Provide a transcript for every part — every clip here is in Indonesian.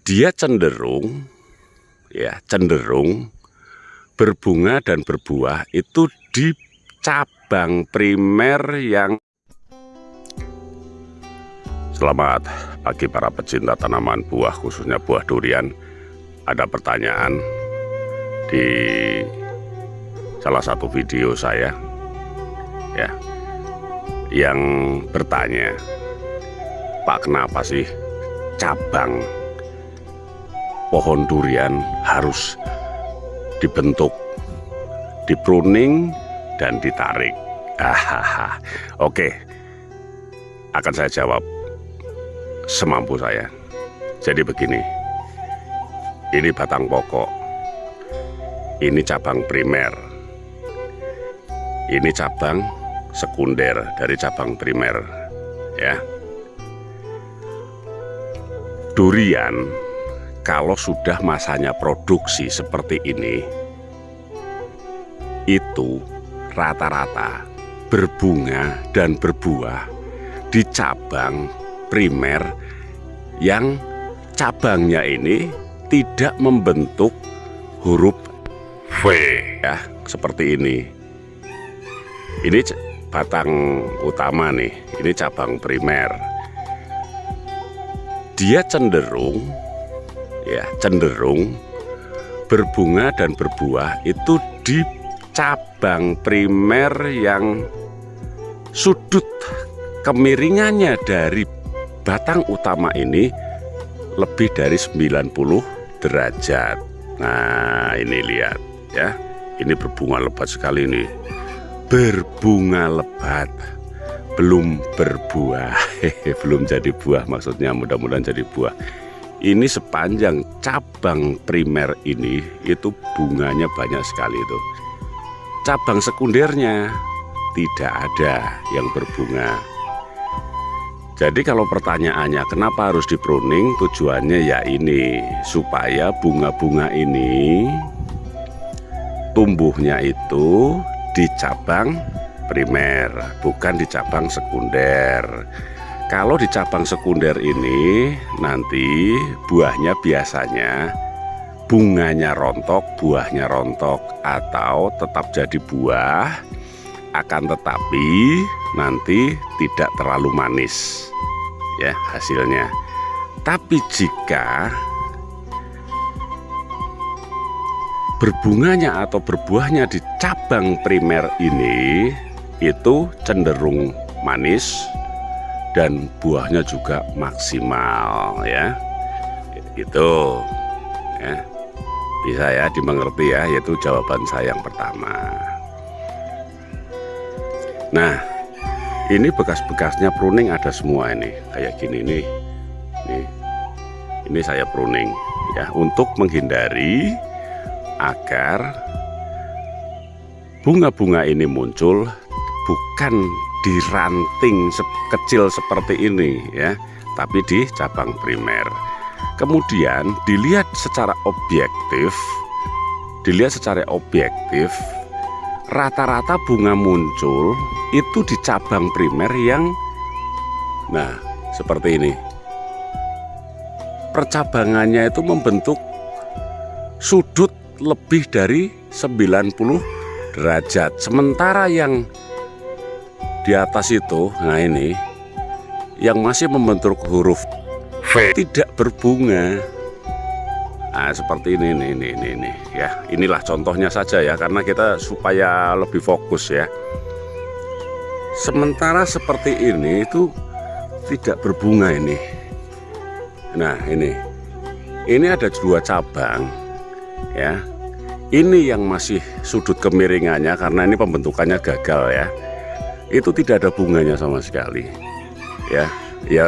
dia cenderung berbunga dan berbuah itu di cabang primer yang. Selamat pagi para pecinta tanaman buah, khususnya buah durian. Ada pertanyaan di salah satu video saya ya, yang bertanya, Pak, kenapa sih cabang pohon durian harus dibentuk, dipruning dan ditarik? Oke, akan saya jawab semampu saya. Jadi begini, ini batang pokok, ini cabang primer, ini cabang sekunder dari cabang primer ya. Durian kalau sudah masanya produksi seperti ini, itu rata-rata berbunga dan berbuah di cabang primer yang cabangnya ini tidak membentuk huruf V ya, seperti ini. Ini batang utama nih, ini cabang primer. Dia cenderung berbunga dan berbuah itu di cabang primer yang sudut kemiringannya dari batang utama ini lebih dari 90 derajat. Nah, ini lihat ya, ini berbunga lebat sekali nih. Berbunga lebat, belum berbuah. Belum jadi buah, maksudnya mudah-mudahan jadi buah. Ini sepanjang cabang primer ini itu bunganya banyak sekali itu. Cabang sekundernya tidak ada yang berbunga. Jadi kalau pertanyaannya kenapa harus dipruning, tujuannya ya ini, supaya bunga-bunga ini tumbuhnya itu di cabang primer, bukan di cabang sekunder. Kalau di cabang sekunder ini nanti buahnya biasanya bunganya rontok, buahnya rontok, atau tetap jadi buah, akan tetapi nanti tidak terlalu manis ya hasilnya. Tapi jika berbunganya atau berbuahnya di cabang primer ini itu cenderung manis dan buahnya juga maksimal ya. Itu ya, bisa ya dimengerti ya, yaitu jawaban saya yang pertama. Nah, ini bekas-bekasnya pruning ada semua ini, kayak gini nih. Ini saya pruning ya, untuk menghindari agar bunga-bunga ini muncul bukan di ranting kecil seperti ini ya, tapi di cabang primer. Kemudian dilihat secara objektif, rata-rata bunga muncul itu di cabang primer yang seperti ini. Percabangannya itu membentuk sudut lebih dari 90 derajat. Sementara yang di atas itu, nah ini yang masih membentuk huruf V tidak berbunga. Nah, seperti ini ya. Inilah contohnya saja ya, karena kita supaya lebih fokus ya. Sementara seperti ini itu tidak berbunga ini. Nah, ini ada 2 cabang ya. Ini yang masih sudut kemiringannya karena ini pembentukannya gagal ya. Itu tidak ada bunganya sama sekali. Ya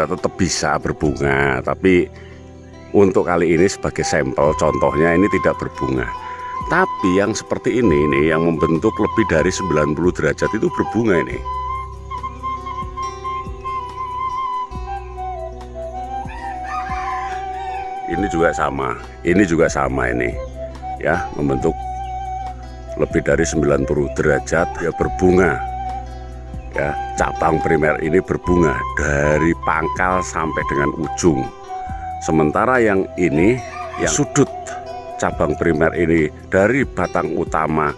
tetap bisa berbunga, tapi untuk kali ini sebagai sampel contohnya ini tidak berbunga. Tapi yang seperti ini yang membentuk lebih dari 90 derajat itu berbunga ini. Ini juga sama ini ya, membentuk lebih dari 90 derajat ya, berbunga ya. Cabang primer ini berbunga dari pangkal sampai dengan ujung Sementara yang ini, yang sudut cabang primer ini dari batang utama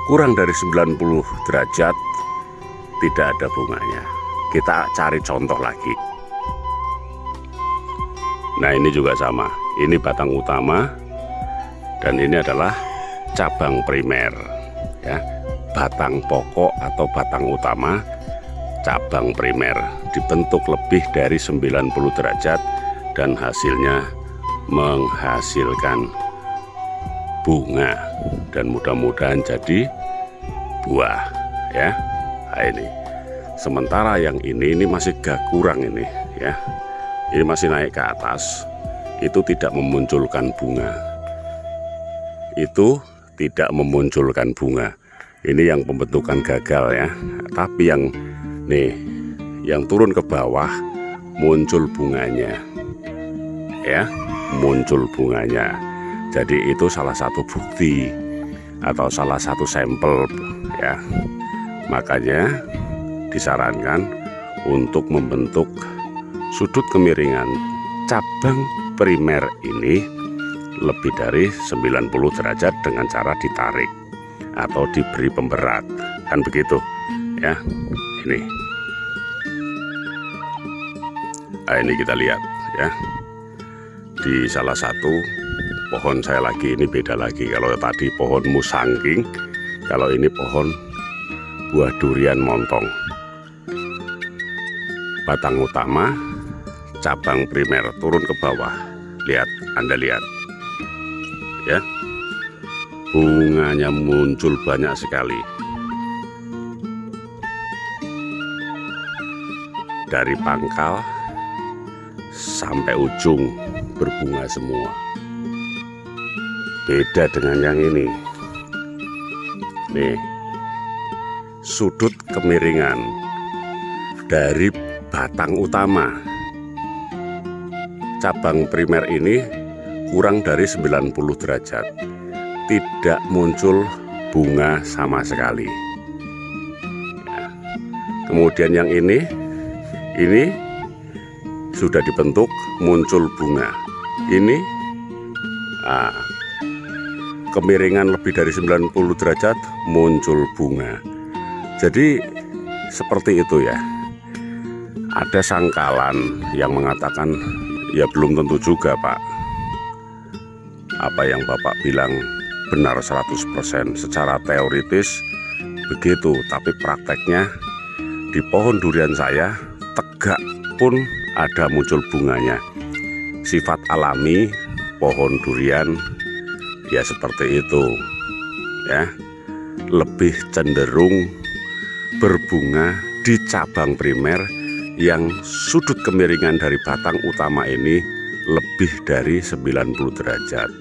kurang dari 90 derajat, tidak ada bunganya. Kita cari contoh lagi. Nah, ini juga sama. Ini batang utama dan ini adalah cabang primer, ya. Batang pokok atau batang utama, cabang primer dibentuk lebih dari 90 derajat dan hasilnya menghasilkan bunga dan mudah-mudahan jadi buah, ya. Nah, ini. Sementara yang ini masih gak kurang ini, ya. Ini masih naik ke atas. Itu tidak memunculkan bunga. Itu tidak memunculkan bunga. Ini yang pembentukan gagal, ya. Tapi yang nih, yang turun ke bawah muncul bunganya, ya, muncul bunganya. Jadi itu salah satu bukti atau salah satu sampel, ya. Makanya disarankan untuk membentuk sudut kemiringan cabang primer ini lebih dari 90 derajat dengan cara ditarik atau diberi pemberat, kan begitu, ya. Ini, nah, ini kita lihat, ya, di salah satu pohon saya lagi, ini beda lagi. Kalau tadi pohon musangking, kalau ini pohon buah durian montong. Batang utama, cabang primer turun ke bawah. Lihat, Anda lihat, ya, bunganya muncul banyak sekali. Dari pangkal sampai ujung berbunga semua. Beda dengan yang ini. Nih, sudut kemiringan dari batang utama cabang primer ini kurang dari 90 derajat, tidak muncul bunga sama sekali. Kemudian yang ini sudah dibentuk, muncul bunga. Ini kemiringan lebih dari 90 derajat, muncul bunga. Jadi seperti itu, ya. Ada sangkalan yang mengatakan, ya belum tentu juga, Pak. Apa yang Bapak bilang benar 100%. Secara teoritis begitu, tapi prakteknya di pohon durian saya tegak pun ada muncul bunganya. Sifat alami pohon durian ya seperti itu, ya. Lebih cenderung berbunga di cabang primer yang sudut kemiringan dari batang utama ini lebih dari 90 derajat.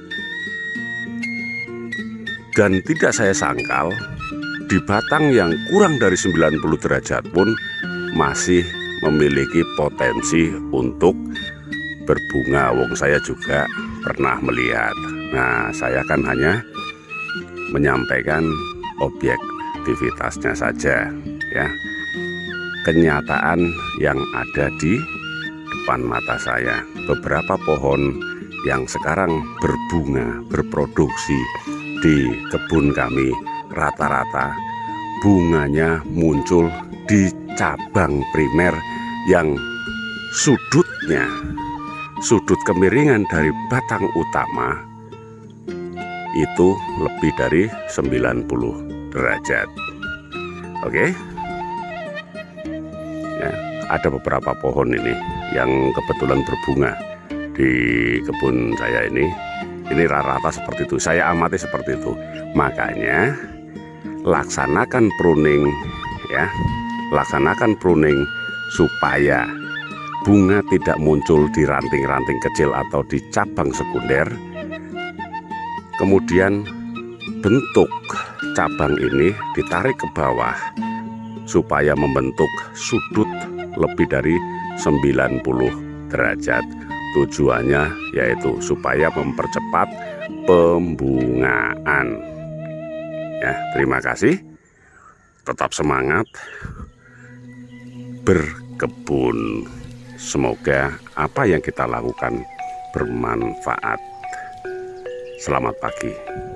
Dan tidak saya sangkal, di batang yang kurang dari 90 derajat pun masih memiliki potensi untuk berbunga. Wong saya juga pernah melihat. Nah, saya kan hanya menyampaikan objektivitasnya saja, ya. Kenyataan yang ada di depan mata saya. Beberapa pohon yang sekarang berbunga, berproduksi di kebun kami, rata-rata bunganya muncul di cabang primer yang sudutnya, sudut kemiringan dari batang utama itu lebih dari 90 derajat. Oke. Ya, ada beberapa pohon ini yang kebetulan berbunga di kebun saya ini. Ini rata-rata seperti itu. Saya amati seperti itu. Makanya laksanakan pruning, ya. Laksanakan pruning supaya bunga tidak muncul di ranting-ranting kecil atau di cabang sekunder. Kemudian bentuk cabang ini ditarik ke bawah supaya membentuk sudut lebih dari 90 derajat. Tujuannya yaitu supaya mempercepat pembungaan. Ya, terima kasih. Tetap semangat berkebun. Semoga apa yang kita lakukan bermanfaat. Selamat pagi.